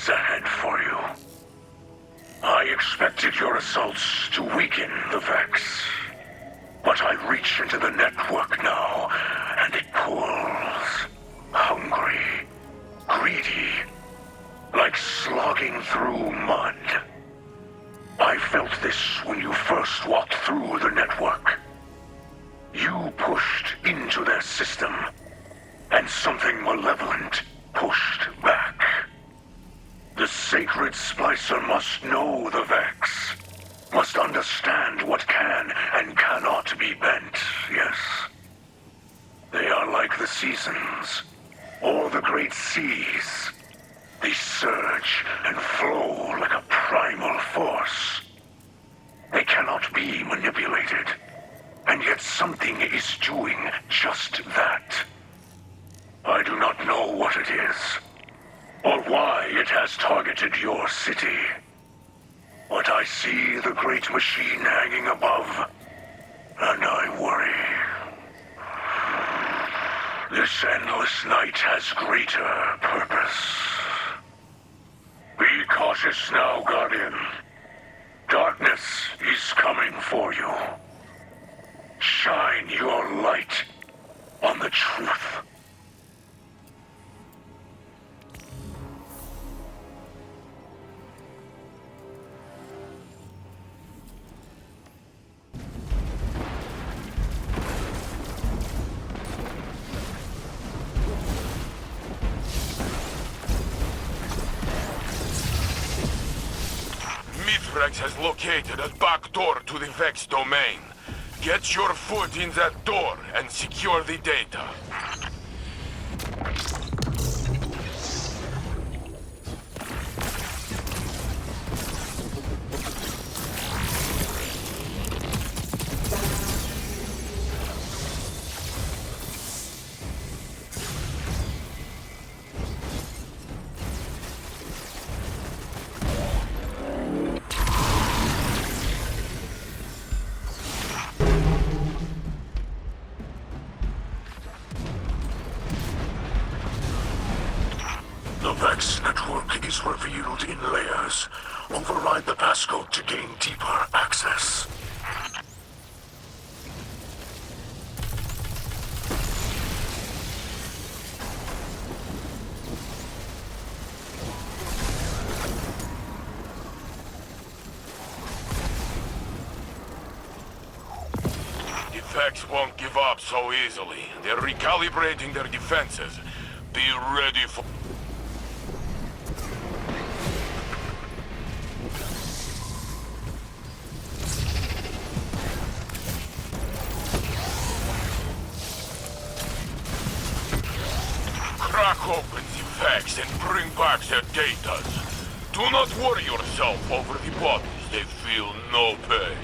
is ahead for you. I expected your assaults to weaken the Vex. But I reach into the network now, and it pulls. Hungry. Greedy. Like slogging through mud. I felt this when you first walked through the network. You pushed into their system, and something malevolent pushed back. The sacred Splicer must know the Vex, must understand what can and cannot be bent, yes. They are like the seasons, or the great seas. They surge and flow like a primal force. They cannot be manipulated, and yet something is doing just that. I do not know what it is, or why it has targeted your city. But I see the great machine hanging above, and I worry. This endless night has greater purpose. Be cautious now, Guardian. Darkness is coming for you. Shine your light on the truth. Mithrax has located a back door to the Vex domain. Get your foot in that door and secure the data. The Vex network is revealed in layers. Override the passcode to gain deeper access. The Vex won't give up so easily. They're recalibrating their defenses. Be ready for... Crack open the Vex and bring back their data. Do not worry yourself over the bodies. They feel no pain.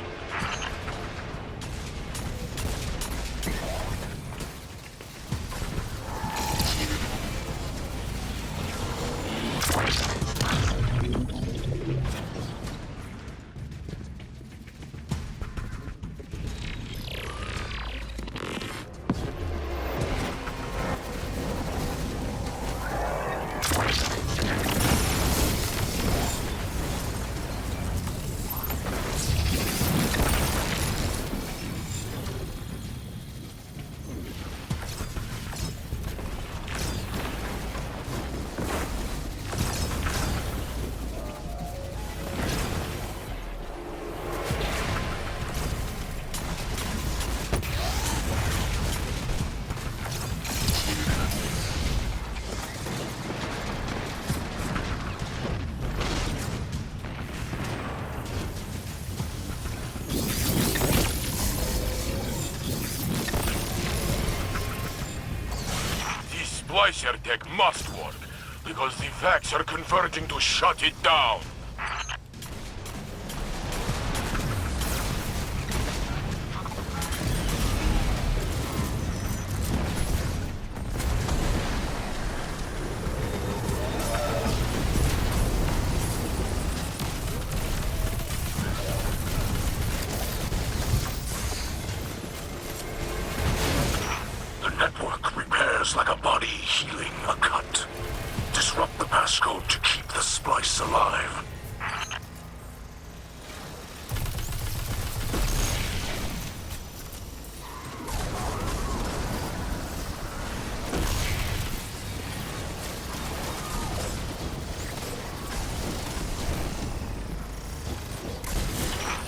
Splicer tech must work, because the Vex are converging to shut it down. The network repairs like a body healing a cut. Disrupt the passcode to keep the Splice alive.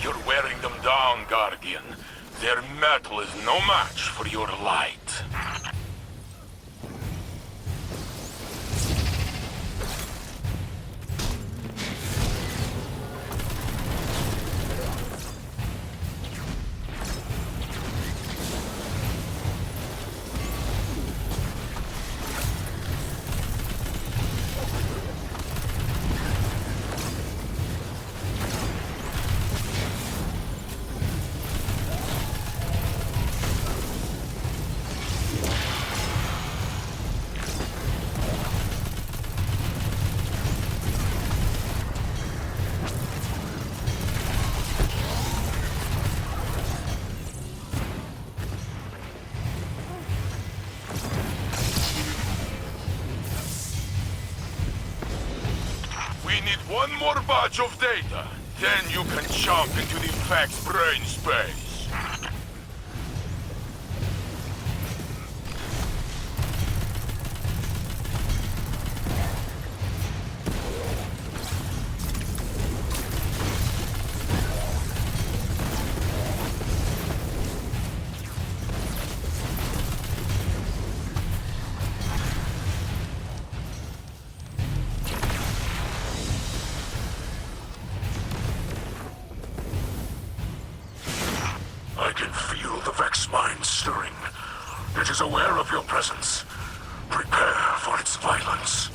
You're wearing them down, Guardian. Their metal is no match for your light. We need one more batch of data. Then you can jump into the Vex brain space. I can feel the Vex mind stirring. It is aware of your presence. Prepare for its violence.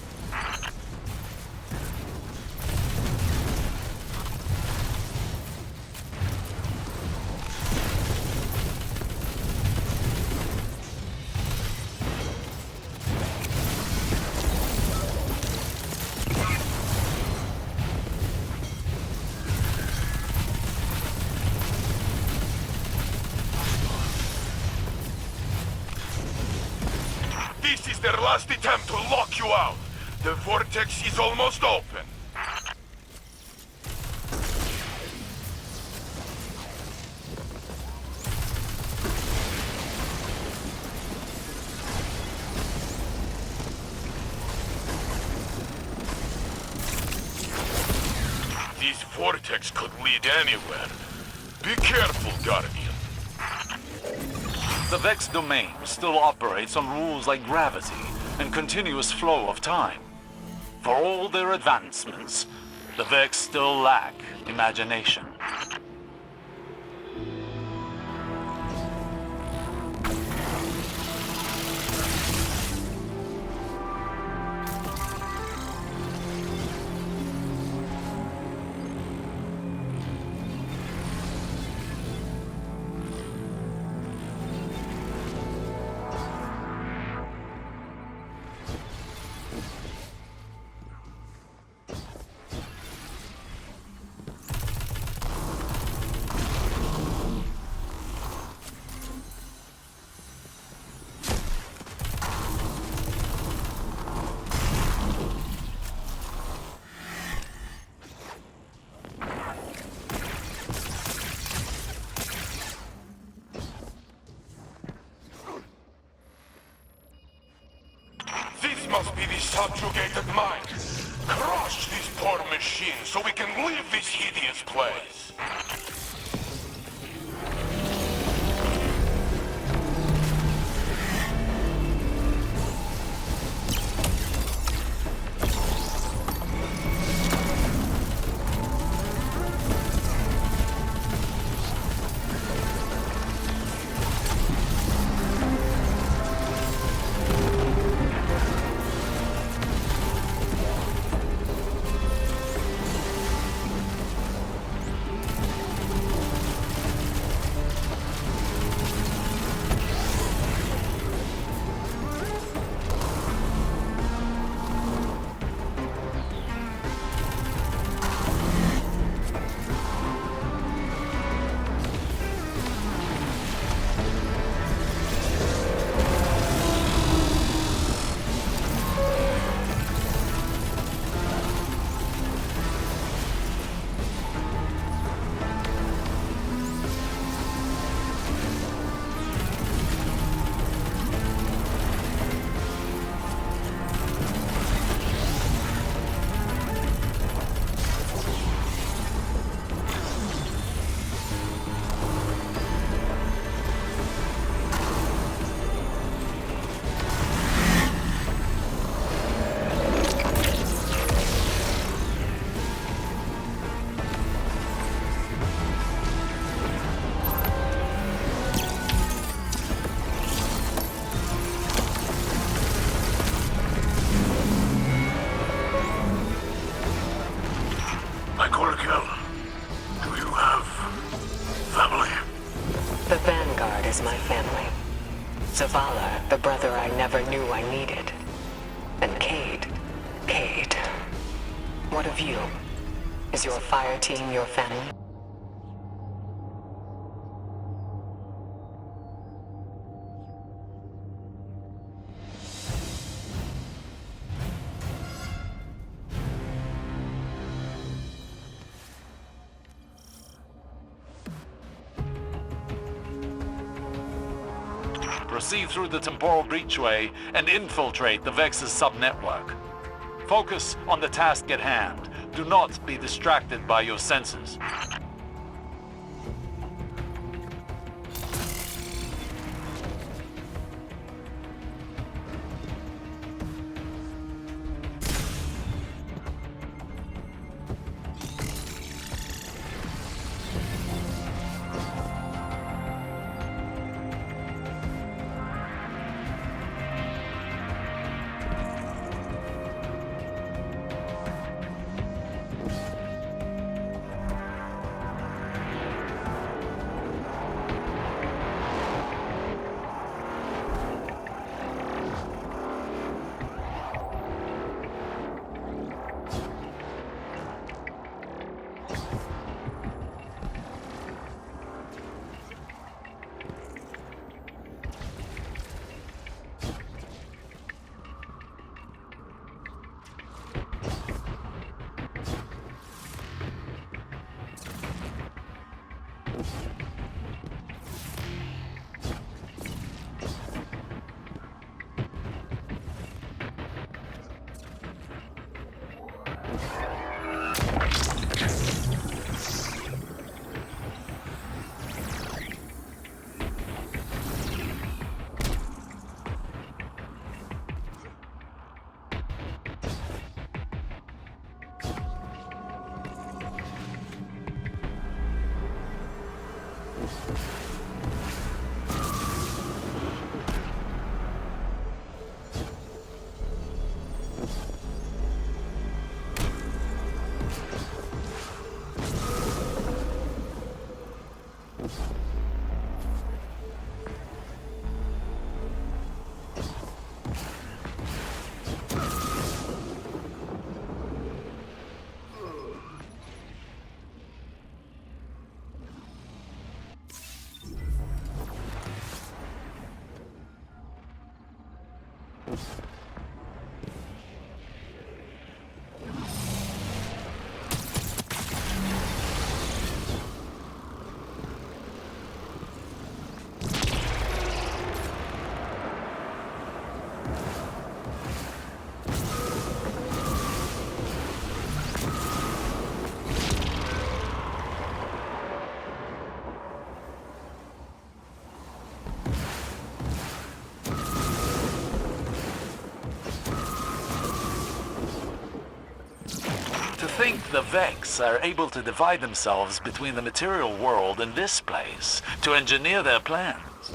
This is their last attempt to lock you out. The vortex is almost open. This vortex could lead anywhere. Be careful, Guardian. The Vex domain still operates on rules like gravity and continuous flow of time. For all their advancements, the Vex still lack imagination. This must be the subjugated mind. Crush these poor machines so we can leave this hideous place. Zavala, the brother I never knew I needed. And Cade. Cade. What of you? Is your fire team your family? Proceed through the temporal breachway and infiltrate the Vex's subnetwork. Focus on the task at hand. Do not be distracted by your senses. To think the Vex are able to divide themselves between the material world and this place to engineer their plans.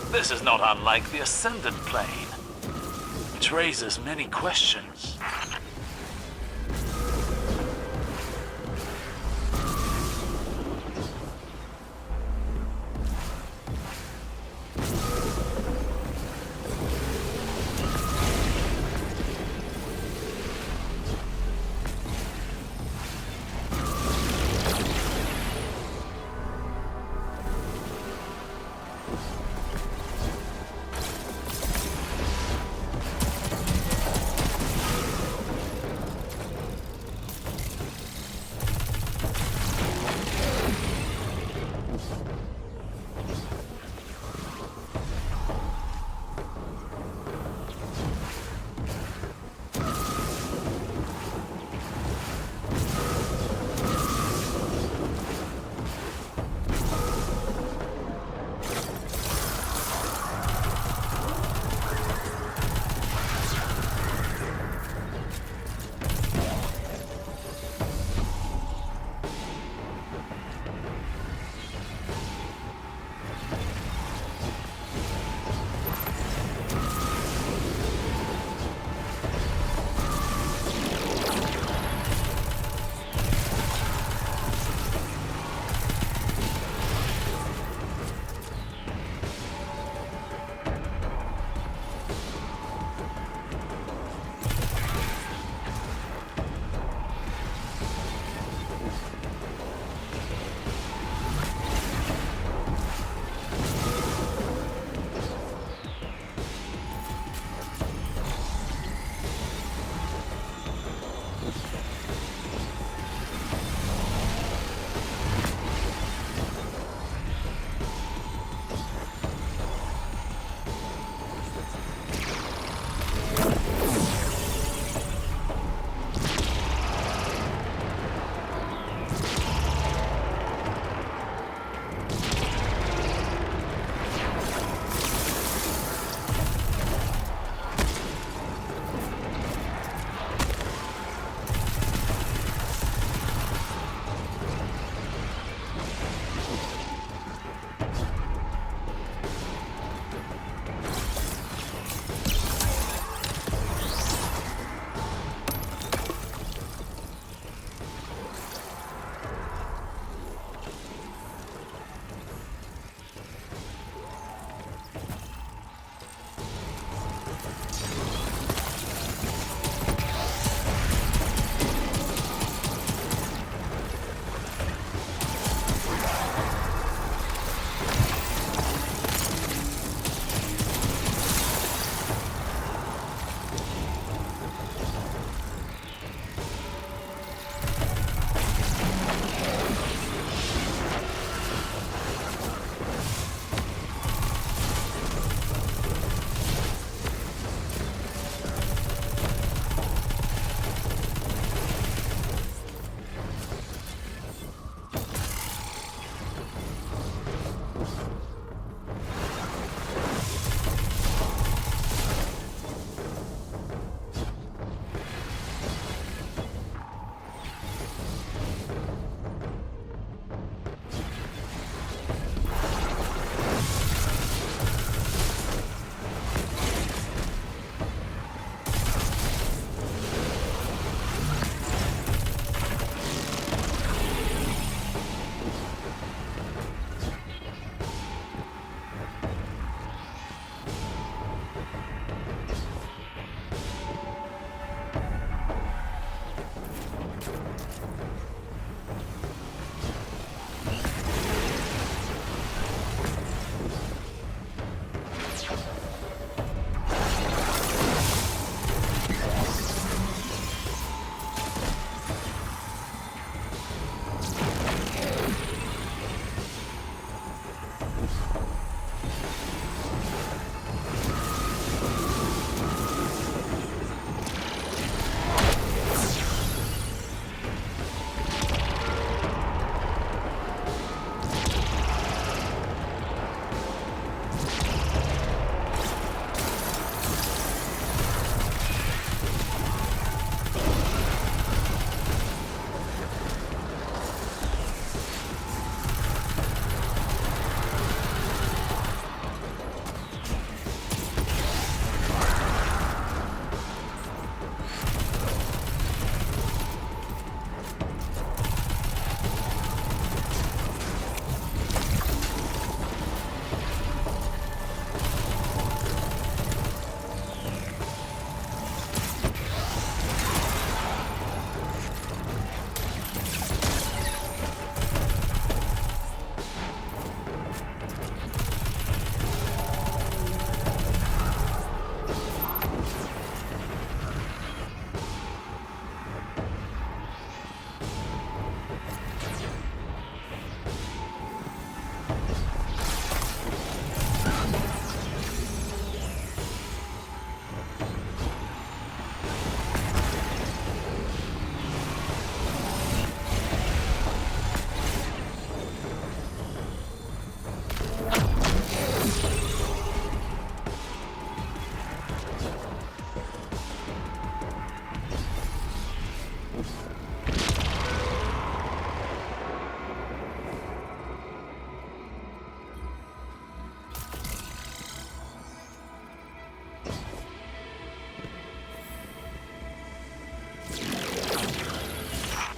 This is not unlike the Ascendant Plane, which raises many questions.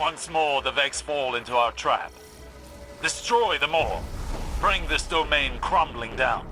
Once more, the Vex fall into our trap. Destroy them all. Bring this domain crumbling down.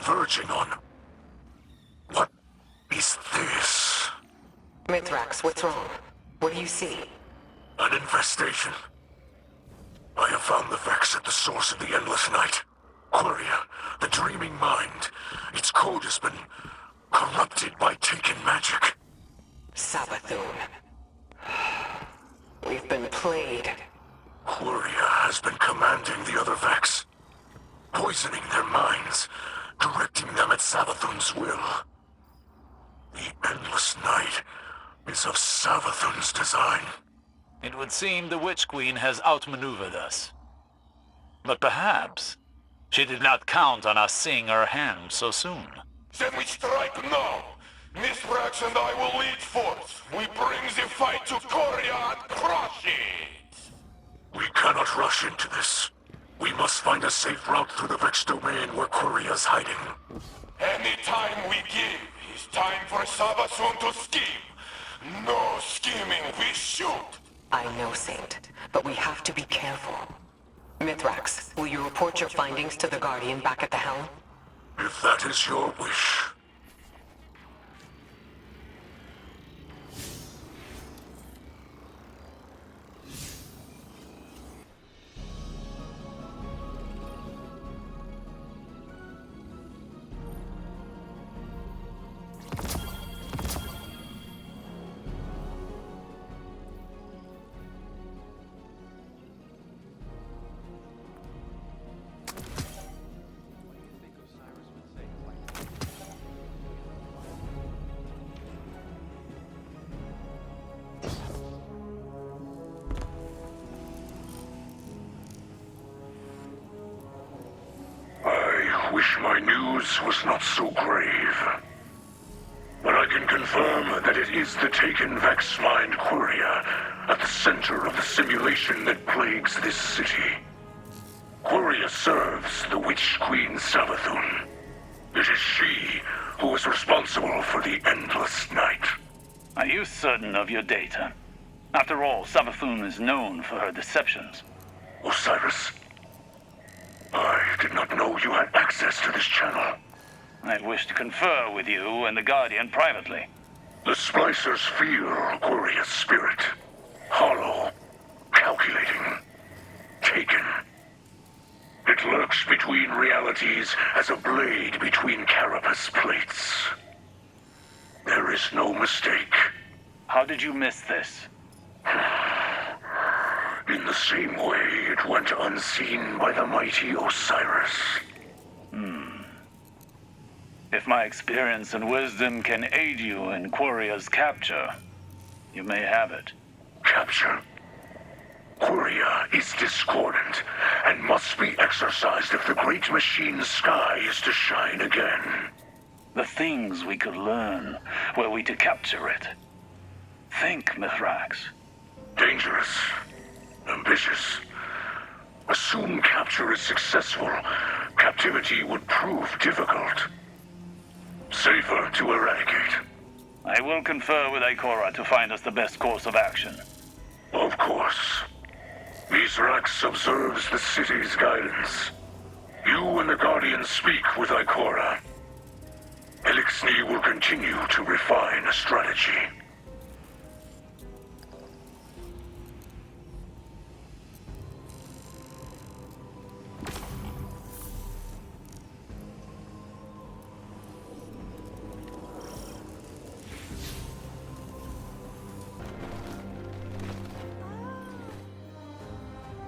converging on. What is this? Mithrax, what's wrong? What do you see? An infestation. I have found the Vex at the source of the endless night. Quria, the dreaming mind. Its code has been corrupted by taken magic. Savathun. We've been played. Quria has been commanding the other Vex, poisoning their minds, directing them at Savathun's will. The endless night is of Savathun's design. It would seem the Witch Queen has outmaneuvered us. But perhaps she did not count on us seeing her hand so soon. Then we strike now! Mithrax and I will lead forth. We bring the fight to Quria and crush it! We cannot rush into this. We must find a safe route through the Vex domain where Quiria's hiding. Any time we give is time for Savathun to scheme. No scheming, we shoot! I know, Saint, but we have to be careful. Mithrax, will you report your findings to the Guardian back at the helm? If that is your wish. Wish my news was not so grave. But I can confirm that it is the taken Vex mind Quria at the center of the simulation that plagues this city. Quria serves the Witch Queen Savathun. It is she who is responsible for the endless night. Are you certain of your data? After all, Savathun is known for her deceptions. Osiris, I did not know you had access to this channel. I wish to confer with you and the Guardian privately. The Splicers feel Quiria's spirit. Hollow, calculating, taken. It lurks between realities as a blade between carapace plates. There is no mistake. How did you miss this? In the same way it went unseen by the mighty Osiris. If my experience and wisdom can aid you in Quiria's capture, you may have it. Capture? Quria is discordant and must be exorcised if the great machine's sky is to shine again. The things we could learn were we to capture it. Think, Mithrax. Dangerous. Ambitious. Assume capture is successful, captivity would prove difficult. Safer to eradicate. I will confer with Ikora to find us the best course of action. Of course. Mithrax observes the city's guidance. You and the Guardian speak with Ikora. Elixni will continue to refine a strategy.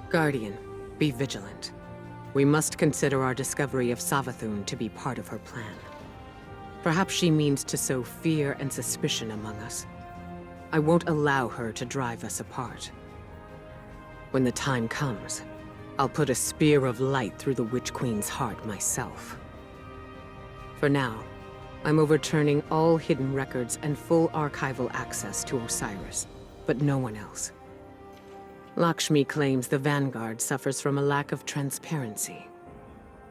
Guardian, be vigilant. We must consider our discovery of Savathun to be part of her plan. Perhaps she means to sow fear and suspicion among us. I won't allow her to drive us apart. When the time comes, I'll put a spear of light through the Witch Queen's heart myself. For now, I'm overturning all hidden records and full archival access to Osiris, but no one else. Lakshmi claims the Vanguard suffers from a lack of transparency.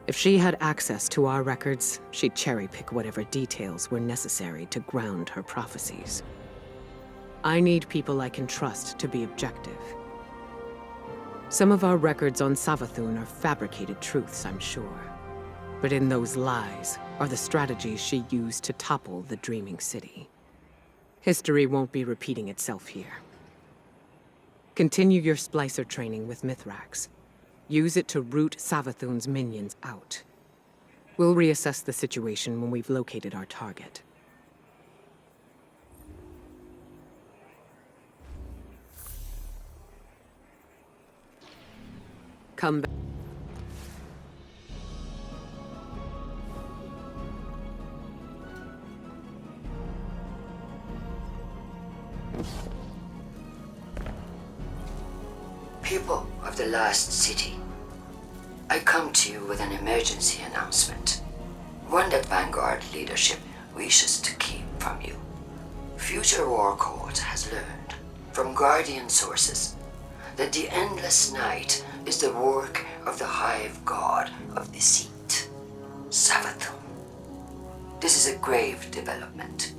If she had access to our records, she'd cherry-pick whatever details were necessary to ground her prophecies. I need people I can trust to be objective. Some of our records on Savathun are fabricated truths, I'm sure. But in those lies are the strategies she used to topple the Dreaming City. History won't be repeating itself here. Continue your Splicer training with Mithrax. Use it to root Savathun's minions out. We'll reassess the situation when we've located our target. Come back. People of the Lost City, I come to you with an emergency announcement. One that Vanguard leadership wishes to keep from you. Future War Court has learned from Guardian sources that the endless night is the work of the Hive God of Deceit, Savathun. This is a grave development,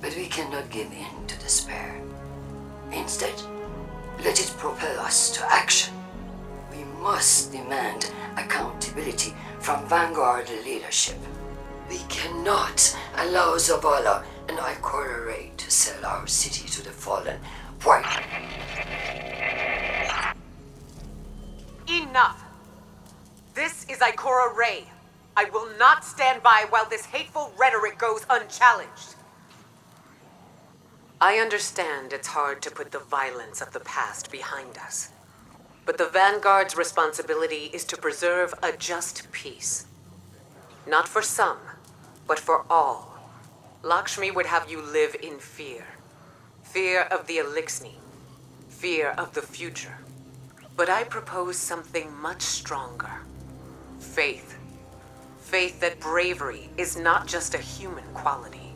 but we cannot give in to despair. Instead, let it propel us to action. We must demand accountability from Vanguard leadership. We cannot allow Zavala and Ikora Ray to sell our city to the fallen white. Enough! This is Ikora Ray. I will not stand by while this hateful rhetoric goes unchallenged. I understand it's hard to put the violence of the past behind us. But the Vanguard's responsibility is to preserve a just peace. Not for some, but for all. Lakshmi would have you live in fear. Fear of the Elixni. Fear of the future. But I propose something much stronger. Faith. Faith that bravery is not just a human quality.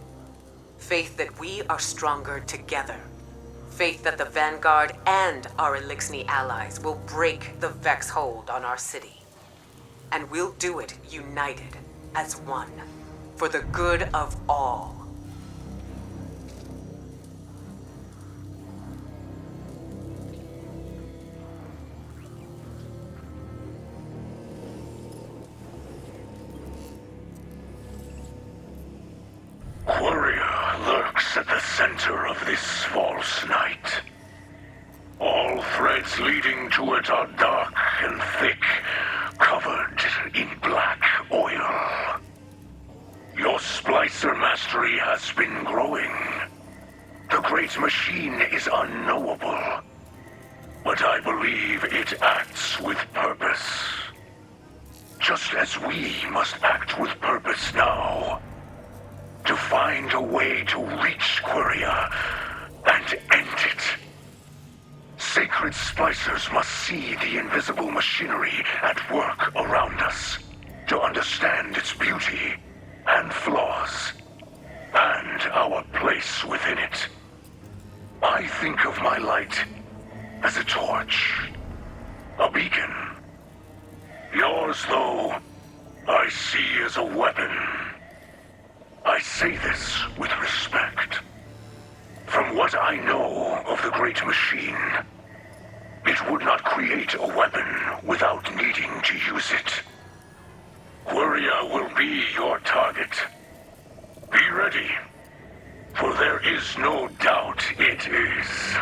Faith that we are stronger together. Faith that the Vanguard and our Elixni allies will break the Vex hold on our city. And we'll do it united, as one, for the good of all. Quria lurks at the center of this false night. All threads leading to it are dark and thick, covered in black oil. Your Splicer mastery has been growing. The great machine is unknowable, but I believe it acts with purpose. Just as we must act with purpose now. To find a way to reach Quria and end it. Sacred Splicers must see the invisible machinery at work around us to understand its beauty and flaws, and our place within it. I think of my light as a torch, a beacon. Yours, though, I see as a weapon. I say this with respect. From what I know of the Great Machine, it would not create a weapon without needing to use it. Quria will be your target. Be ready, for there is no doubt it is.